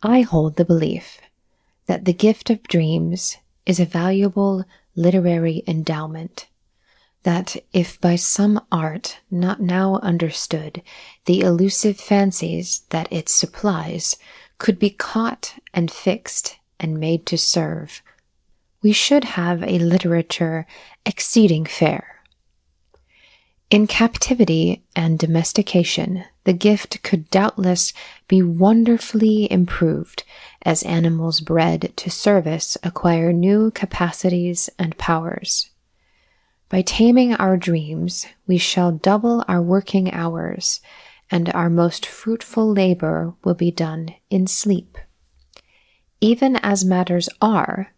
I hold the belief that the gift of dreams is a valuable literary endowment, that if by some art not now understood, the elusive fancies that it supplies could be caught and fixed and made to serve, we should have a literature exceeding fair. In captivity and domestication, the gift could doubtless be wonderfully improved as animals bred to service acquire new capacities and powers. By taming our dreams, we shall double our working hours, and our most fruitful labor will be done in sleep. Even as matters are,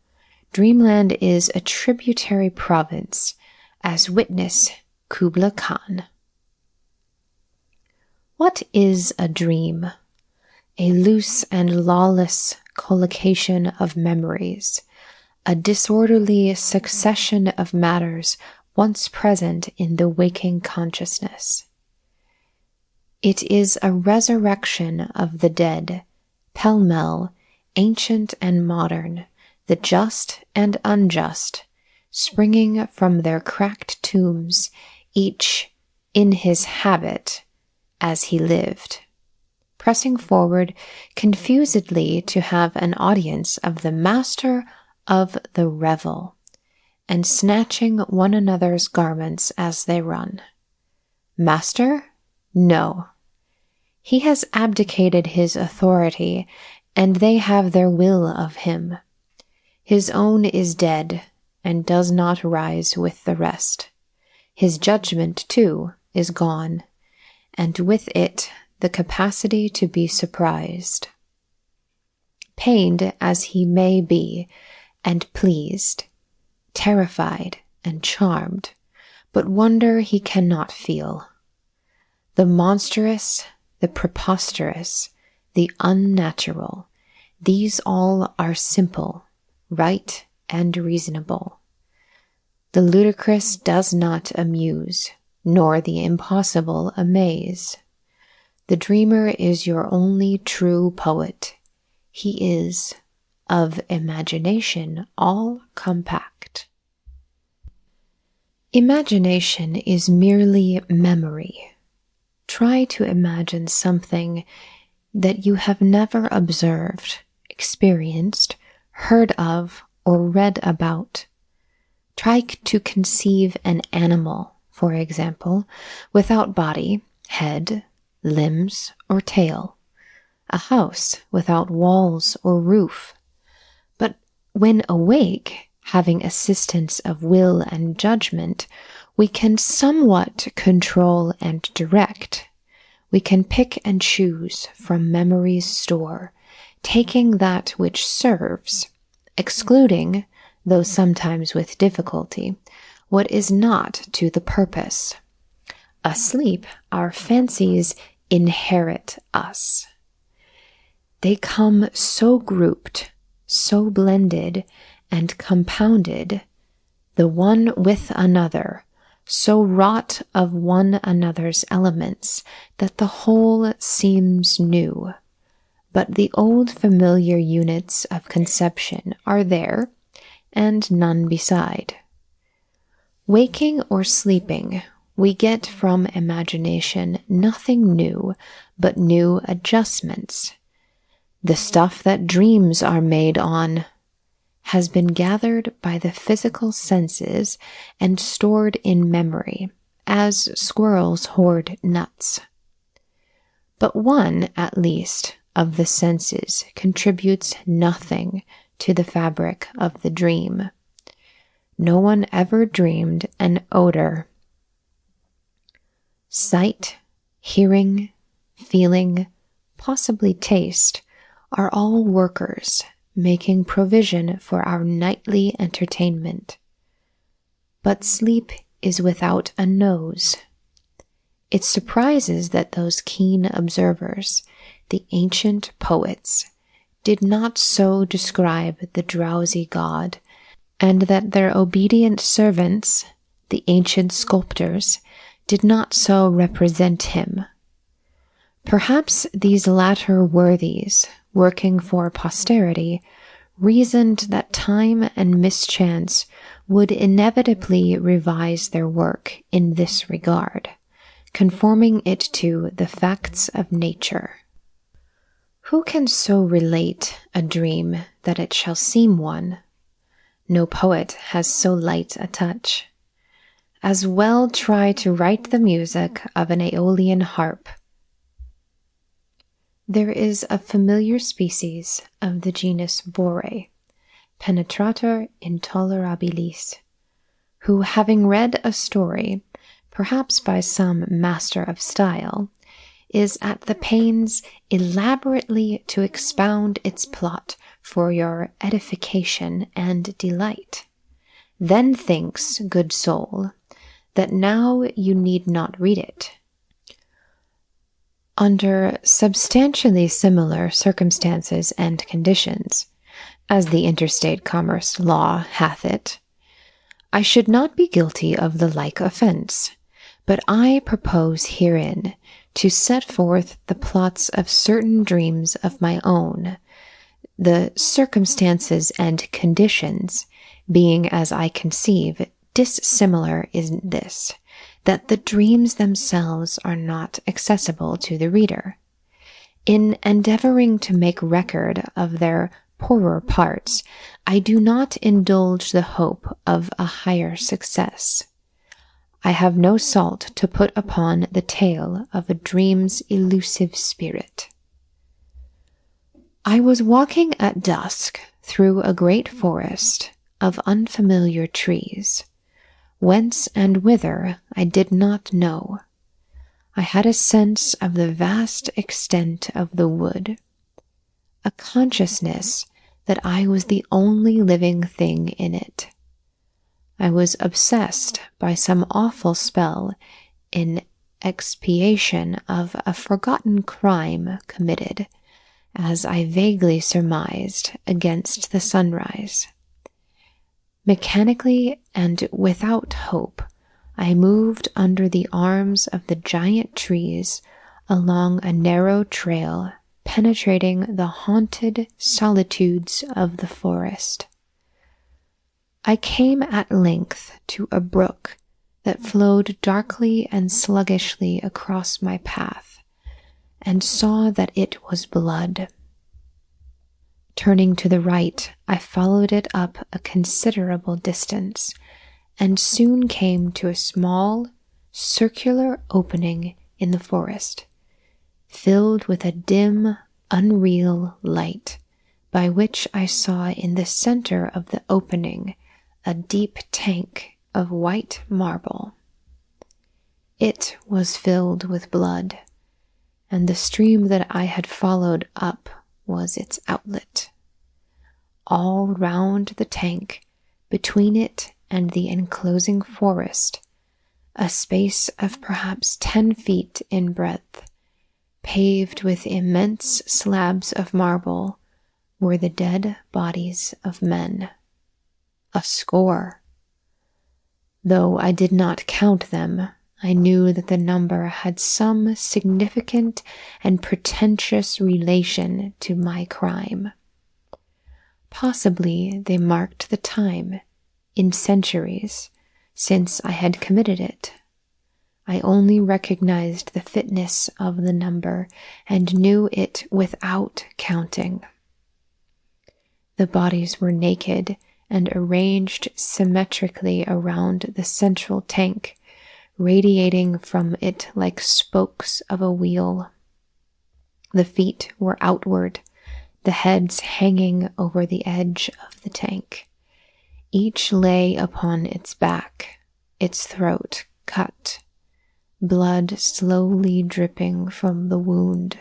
dreamland is a tributary province, as witness Kubla Khan. What is a dream? A loose and lawless collocation of memories, a disorderly succession of matters once present in the waking consciousness. It is a resurrection of the dead, pell-mell, ancient and modern, the just and unjust, springing from their cracked tombs, each in his habit as he lived, pressing forward confusedly to have an audience of the master of the revel, and snatching one another's garments as they run. Master? No. He has abdicated his authority, and they have their will of him. His own is dead, and does not rise with the rest. His judgment, too, is gone, and with it the capacity to be surprised. Pained as he may be, and pleased, terrified and charmed, but wonder he cannot feel. The monstrous, the preposterous, the unnatural, these all are simple, right, and reasonable. The ludicrous does not amuse, nor the impossible amaze. The dreamer is your only true poet. He is, of imagination all compact. Imagination is merely memory. Try to imagine something that you have never observed, experienced, heard of, or read about. Try to conceive an animal, for example, without body, head, limbs, or tail, a house without walls or roof. But when awake, having assistance of will and judgment, we can somewhat control and direct. We can pick and choose from memory's store, taking that which serves, excluding, though sometimes with difficulty, what is not to the purpose. Asleep, our fancies inherit us. They come so grouped, so blended and compounded, the one with another, so wrought of one another's elements, that the whole seems new. But the old familiar units of conception are there, and none beside. Waking or sleeping, we get from imagination nothing new but new adjustments. The stuff that dreams are made on has been gathered by the physical senses and stored in memory, as squirrels hoard nuts. But one, at least, of the senses contributes nothing to the fabric of the dream. No one ever dreamed an odor. Sight, hearing, feeling, possibly taste, are all workers, making provision for our nightly entertainment. But sleep is without a nose. It surprises that those keen observers, the ancient poets, did not so describe the drowsy god, and that their obedient servants, the ancient sculptors, did not so represent him. Perhaps these latter worthies working for posterity, reasoned that time and mischance would inevitably revise their work in this regard, conforming it to the facts of nature. Who can so relate a dream that it shall seem one? No poet has so light a touch. As well try to write the music of an Aeolian harp. There is a familiar species of the genus Bore, penetrator intolerabilis, who, having read a story, perhaps by some master of style, is at the pains elaborately to expound its plot for your edification and delight, then thinks, good soul, that now you need not read it. Under substantially similar circumstances and conditions, as the interstate commerce law hath it, I should not be guilty of the like offense, but I propose herein to set forth the plots of certain dreams of my own, the circumstances and conditions being, as I conceive, dissimilar in this, that the dreams themselves are not accessible to the reader. In endeavoring to make record of their poorer parts, I do not indulge the hope of a higher success. I have no salt to put upon the tale of a dream's elusive spirit. I was walking at dusk through a great forest of unfamiliar trees, whence and whither I did not know. I had a sense of the vast extent of the wood, a consciousness that I was the only living thing in it. I was obsessed by some awful spell in expiation of a forgotten crime committed, as I vaguely surmised, against the sunrise. Mechanically and without hope, I moved under the arms of the giant trees along a narrow trail penetrating the haunted solitudes of the forest. I came at length to a brook that flowed darkly and sluggishly across my path, and saw that it was blood. Turning to the right, I followed it up a considerable distance, and soon came to a small, circular opening in the forest, filled with a dim, unreal light, by which I saw in the center of the opening a deep tank of white marble. It was filled with blood, and the stream that I had followed up was its outlet. All round the tank, between it and the enclosing forest, a space of perhaps 10 feet in breadth, paved with immense slabs of marble, were the dead bodies of men. 100. Though I did not count them, I knew that the number had some significant and pretentious relation to my crime. Possibly they marked the time, in centuries, since I had committed it. I only recognized the fitness of the number and knew it without counting. The bodies were naked and arranged symmetrically around the central tank, radiating from it like spokes of a wheel. The feet were outward, the heads hanging over the edge of the tank. Each lay upon its back, its throat cut, blood slowly dripping from the wound.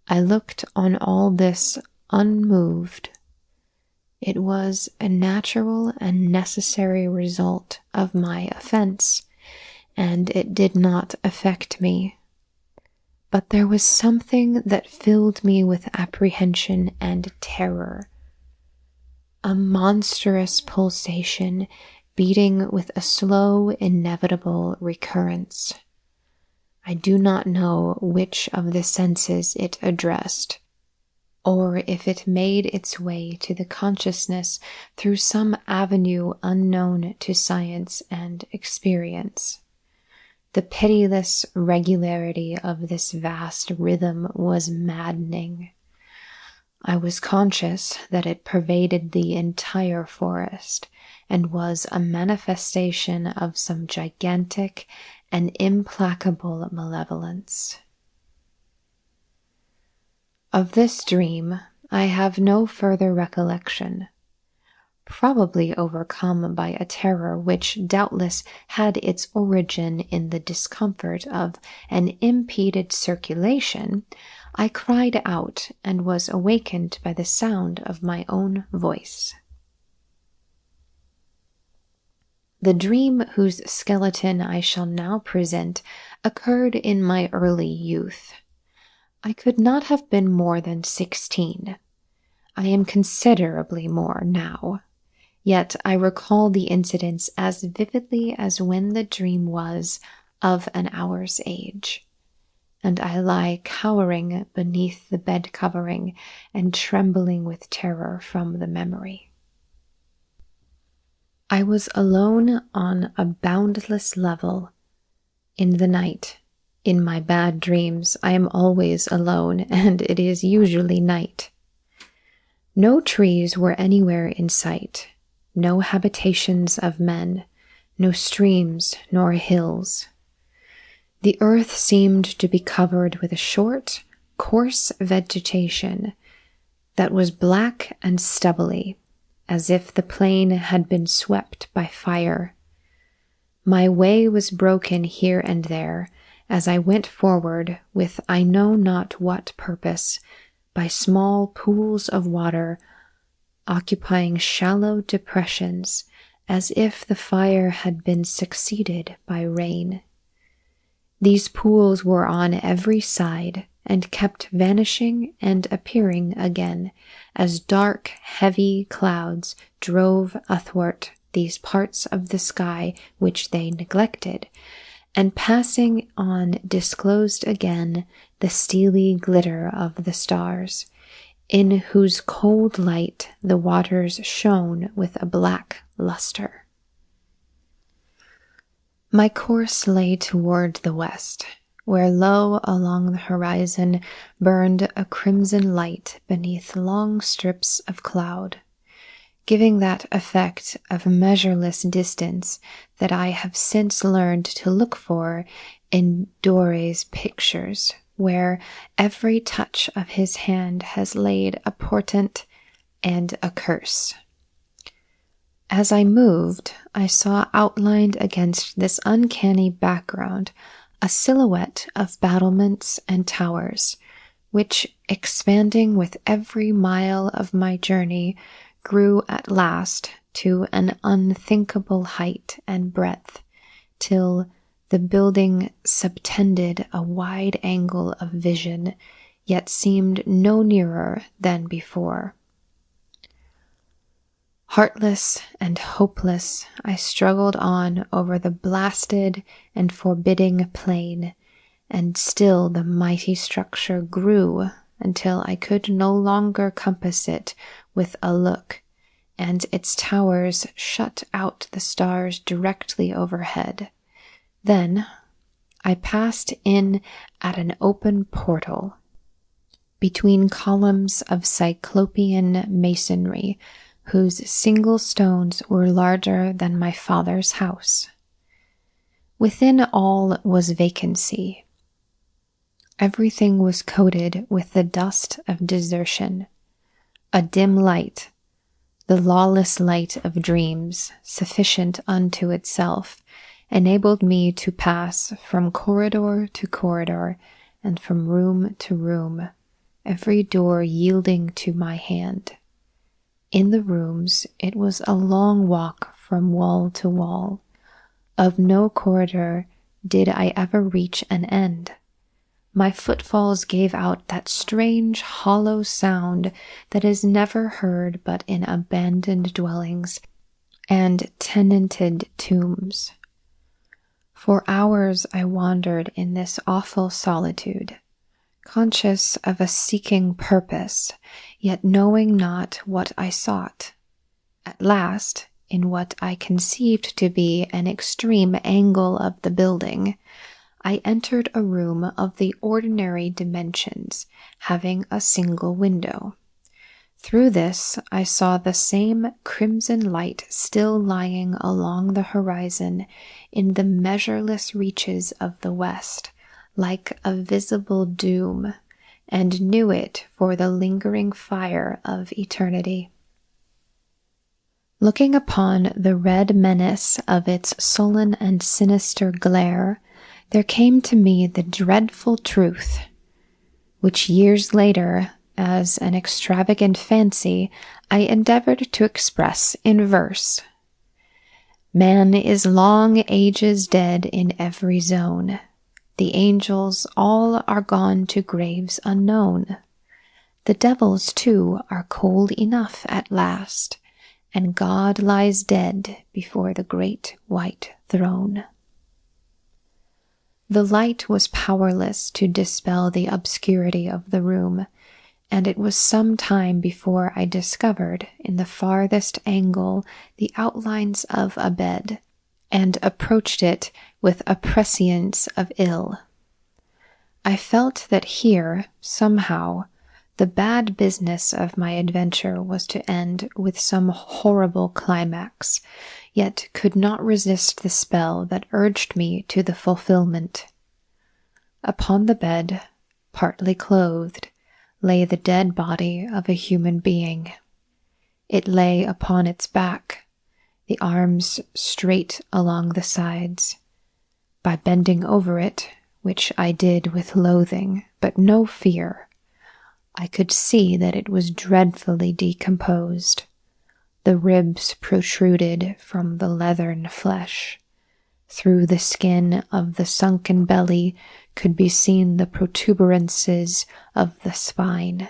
I looked on all this unmoved. It was a natural and necessary result of my offense, and it did not affect me. But there was something that filled me with apprehension and terror. A monstrous pulsation beating with a slow, inevitable recurrence. I do not know which of the senses it addressed. or if it made its way to the consciousness through some avenue unknown to science and experience. The pitiless regularity of this vast rhythm was maddening. I was conscious that it pervaded the entire forest and was a manifestation of some gigantic and implacable malevolence. Of this dream, I have no further recollection, probably overcome by a terror which doubtless had its origin in the discomfort of an impeded circulation. I cried out and was awakened by the sound of my own voice. The dream whose skeleton I shall now present occurred in my early youth. I could not have been more than 16. I am considerably more now. Yet I recall the incidents as vividly as when the dream was of an hour's age, and I lie cowering beneath the bed covering and trembling with terror from the memory. I was alone on a boundless level. In the night, in my bad dreams, I am always alone, and it is usually night. No trees were anywhere in sight. No habitations of men, no streams nor hills. The earth seemed to be covered with a short, coarse vegetation that was black and stubbly, as if the plain had been swept by fire. My way was broken here and there as I went forward with I know not what purpose, by small pools of water occupying shallow depressions as if the fire had been succeeded by rain. These pools were on every side and kept vanishing and appearing again as dark, heavy clouds drove athwart these parts of the sky which they neglected, and passing on disclosed again the steely glitter of the stars, in whose cold light the waters shone with a black luster. My course lay toward the west, where low along the horizon burned a crimson light beneath long strips of cloud, giving that effect of measureless distance that I have since learned to look for in Doré's pictures, where every touch of his hand has laid a portent and a curse. As I moved, I saw outlined against this uncanny background a silhouette of battlements and towers, which, expanding with every mile of my journey, grew at last to an unthinkable height and breadth, till the building subtended a wide angle of vision, yet seemed no nearer than before. Heartless and hopeless, I struggled on over the blasted and forbidding plain, and still the mighty structure grew until I could no longer compass it with a look, and its towers shut out the stars directly overhead. Then I passed in at an open portal between columns of cyclopean masonry, whose single stones were larger than my father's house. Within all was vacancy. Everything was coated with the dust of desertion. A dim light, the lawless light of dreams, sufficient unto itself, enabled me to pass from corridor to corridor and from room to room, every door yielding to my hand. In the rooms it was a long walk from wall to wall. Of no corridor did I ever reach an end. My footfalls gave out that strange hollow sound that is never heard but in abandoned dwellings and tenanted tombs. For hours I wandered in this awful solitude, conscious of a seeking purpose, yet knowing not what I sought. At last, in what I conceived to be an extreme angle of the building, I entered a room of the ordinary dimensions, having a single window. Through this I saw the same crimson light still lying along the horizon in the measureless reaches of the west, like a visible doom, and knew it for the lingering fire of eternity. Looking upon the red menace of its sullen and sinister glare, there came to me the dreadful truth, which years later, as an extravagant fancy, I endeavored to express in verse. Man is long ages dead in every zone. The angels all are gone to graves unknown. The devils, too, are cold enough at last, and God lies dead before the great white throne. The light was powerless to dispel the obscurity of the room, and it was some time before I discovered in the farthest angle the outlines of a bed, and approached it with a prescience of ill. I felt that here, somehow, the bad business of my adventure was to end with some horrible climax, yet could not resist the spell that urged me to the fulfillment. Upon the bed, partly clothed, lay the dead body of a human being. It lay upon its back, the arms straight along the sides. By bending over it, which I did with loathing, but no fear, I could see that it was dreadfully decomposed. The ribs protruded from the leathern flesh. Through the skin of the sunken belly could be seen the protuberances of the spine.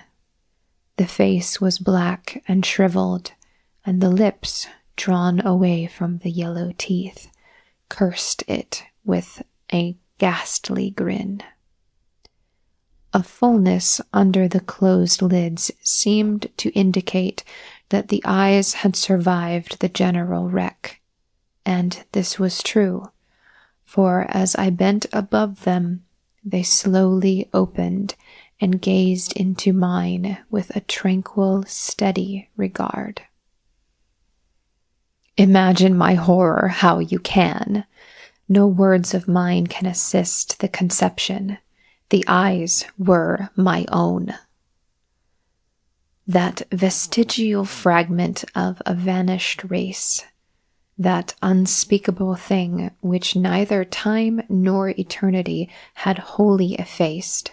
The face was black and shriveled, and the lips, drawn away from the yellow teeth, cursed it with a ghastly grin. A fullness under the closed lids seemed to indicate that the eyes had survived the general wreck, and this was true, for as I bent above them, they slowly opened and gazed into mine with a tranquil, steady regard. Imagine my horror how you can. No words of mine can assist the conception. The eyes were my own. That vestigial fragment of a vanished race, that unspeakable thing which neither time nor eternity had wholly effaced,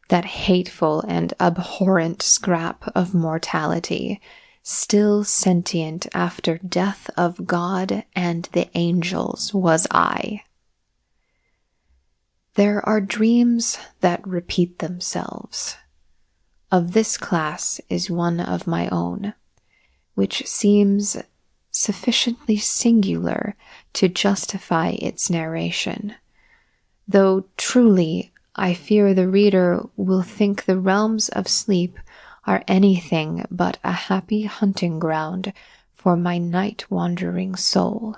that hateful and abhorrent scrap of mortality, still sentient after death of God and the angels, was I. There are dreams that repeat themselves. Of this class is one of my own, which seems sufficiently singular to justify its narration, though truly I fear the reader will think the realms of sleep are anything but a happy hunting ground for my night-wandering soul.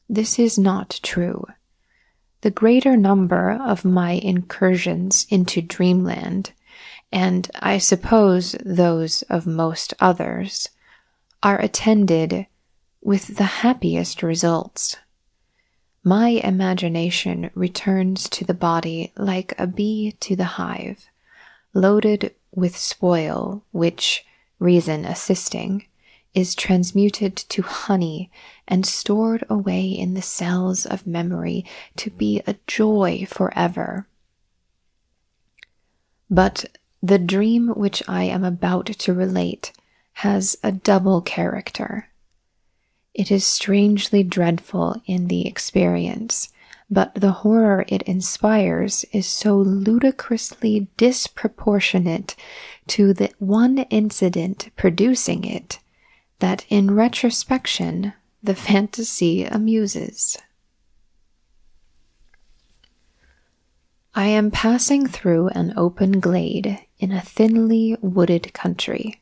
This is not true. The greater number of my incursions into dreamland, and I suppose those of most others, are attended with the happiest results. My imagination returns to the body like a bee to the hive, loaded with spoil which, reason assisting, is transmuted to honey and stored away in the cells of memory to be a joy forever. But the dream which I am about to relate has a double character. It is strangely dreadful in the experience, but the horror it inspires is so ludicrously disproportionate to the one incident producing it that in retrospection the fantasy amuses. I am passing through an open glade in a thinly wooded country.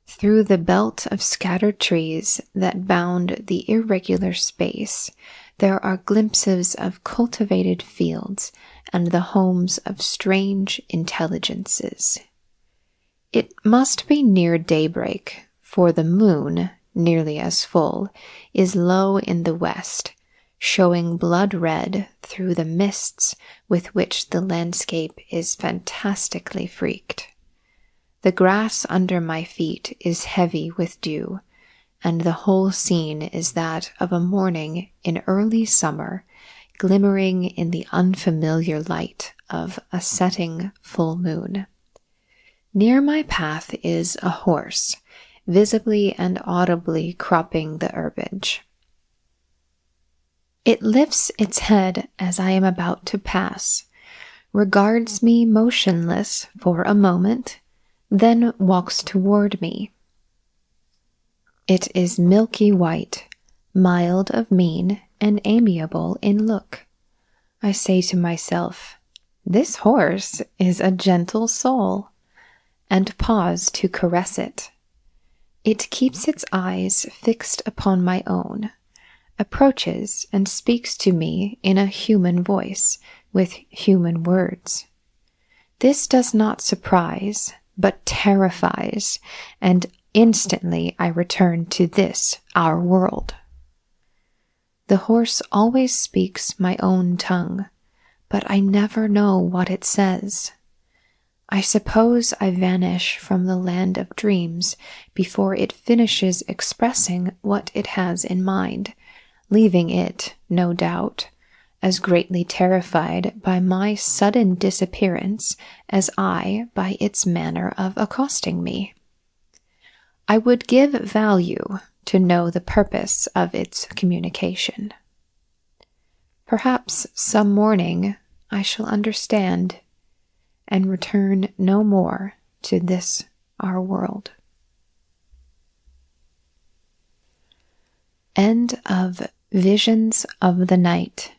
Through the belt of scattered trees that bound the irregular space, there are glimpses of cultivated fields and the homes of strange intelligences. It must be near daybreak, for the moon, nearly as full, is low in the west, showing blood red through the mists with which the landscape is fantastically freaked. The grass under my feet is heavy with dew, and the whole scene is that of a morning in early summer, glimmering in the unfamiliar light of a setting full moon. Near my path is a horse, visibly and audibly cropping the herbage. It lifts its head as I am about to pass, regards me motionless for a moment, then walks toward me. It is milky white, mild of mien, and amiable in look. I say to myself, "This horse is a gentle soul," and pause to caress it. It keeps its eyes fixed upon my own, approaches and speaks to me in a human voice, with human words. This does not surprise, but terrifies, and instantly I return to this, our world. The horse always speaks my own tongue, but I never know what it says. I suppose I vanish from the land of dreams before it finishes expressing what it has in mind, leaving it, no doubt, as greatly terrified by my sudden disappearance as I by its manner of accosting me. I would give value to know the purpose of its communication. Perhaps some morning I shall understand and return no more to this our world. End of Visions of the Night